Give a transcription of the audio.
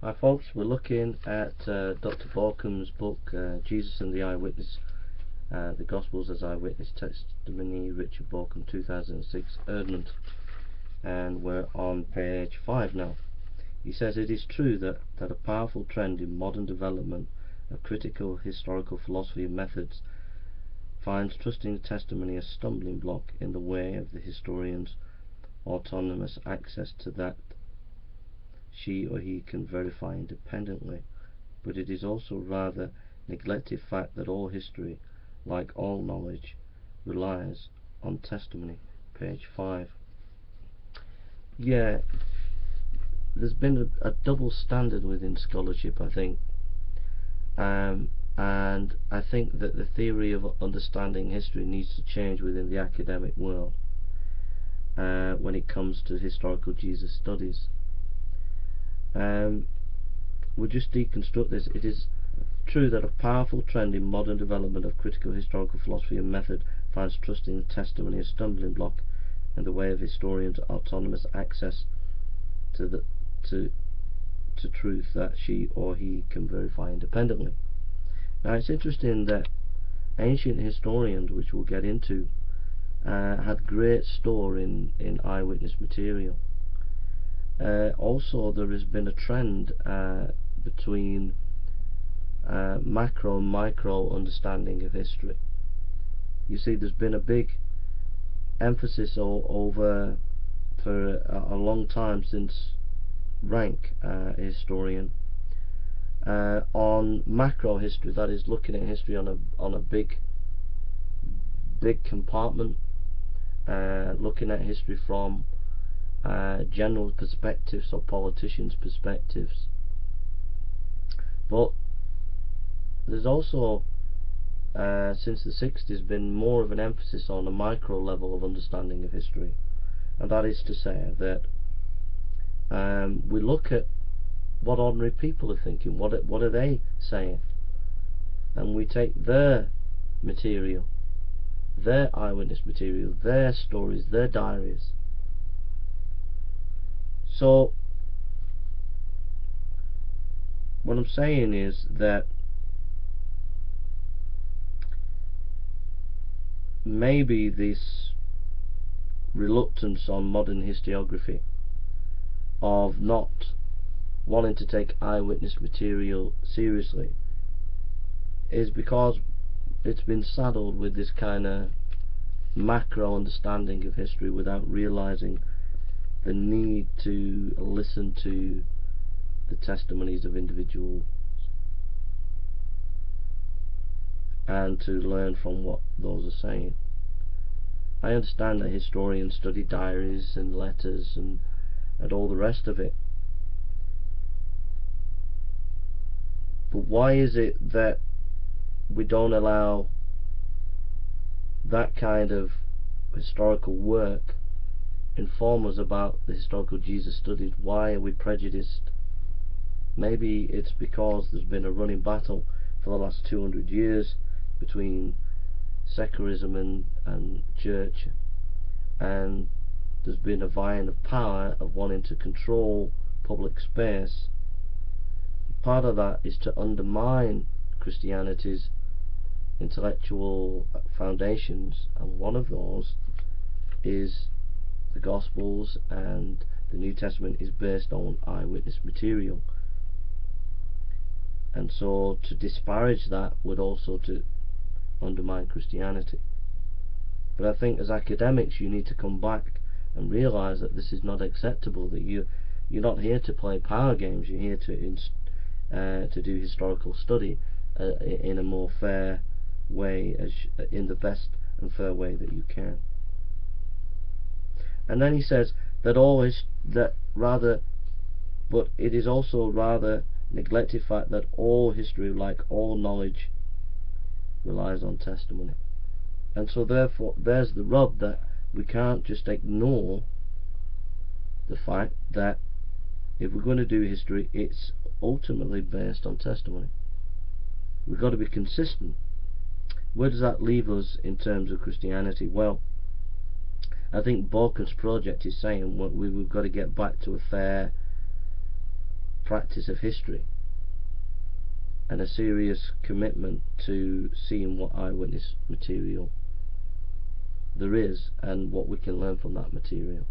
Hi folks, we're looking at Dr. Baukham's book, Jesus and the Eyewitness, the Gospels as Eyewitness Testimony, Richard Bauckham, 2006, Erdmont, and we're on page 5 now. He says, it is true that a powerful trend in modern development of critical historical philosophy and methods finds trusting the testimony a stumbling block in the way of the historian's autonomous access to that she or he can verify independently, but it is also a rather neglected fact that all history, like all knowledge, relies on testimony. Page 5. Yeah, there's been a double standard within scholarship, I think, and I think that the theory of understanding history needs to change within the academic world when it comes to historical Jesus studies. We'll just deconstruct this. It is true that a powerful trend in modern development of critical historical philosophy and method finds trusting the testimony a stumbling block in the way of historians' autonomous access to truth that she or he can verify independently. Now it's interesting that ancient historians, which we'll get into, had great store in eyewitness material. Also, there has been a trend between macro and micro understanding of history. You see, there's been a big emphasis over for a long time since Rank, a historian, on macro history, that is looking at history on a big compartment, looking at history from general perspectives or politicians' perspectives. But there's also since the 60s been more of an emphasis on a micro level of understanding of history, and that is to say that we look at what ordinary people are thinking, what are they saying, and we take their material, their eyewitness material, their stories, their diaries. So what I'm saying is that maybe this reluctance on modern historiography of not wanting to take eyewitness material seriously is because it's been saddled with this kind of macro understanding of history without realizing the need to listen to the testimonies of individuals and to learn from what those are saying. I understand that historians study diaries and letters and all the rest of it, but why is it that we don't allow that kind of historical work inform us about the historical Jesus studies? Why are we prejudiced? Maybe it's because there's been a running battle for the last 200 years between secularism and church, and there's been a vying of power of wanting to control public space. Part of that is to undermine Christianity's intellectual foundations, and one of those is the Gospels, and the New Testament is based on eyewitness material, and so to disparage that would also to undermine Christianity. But I think as academics you need to come back and realize that this is not acceptable, that you're not here to play power games, you're here to do historical study in a more fair way, in the best and fair way that you can. And then he says that but it is also a rather neglected fact that all history, like all knowledge, relies on testimony. And so therefore there's the rub, that we can't just ignore the fact that if we're going to do history, it's ultimately based on testimony. We've got to be consistent. Where does that leave us in terms of Christianity? Well, I think Baukham's project is saying we've got to get back to a fair practice of history, and a serious commitment to seeing what eyewitness material there is and what we can learn from that material.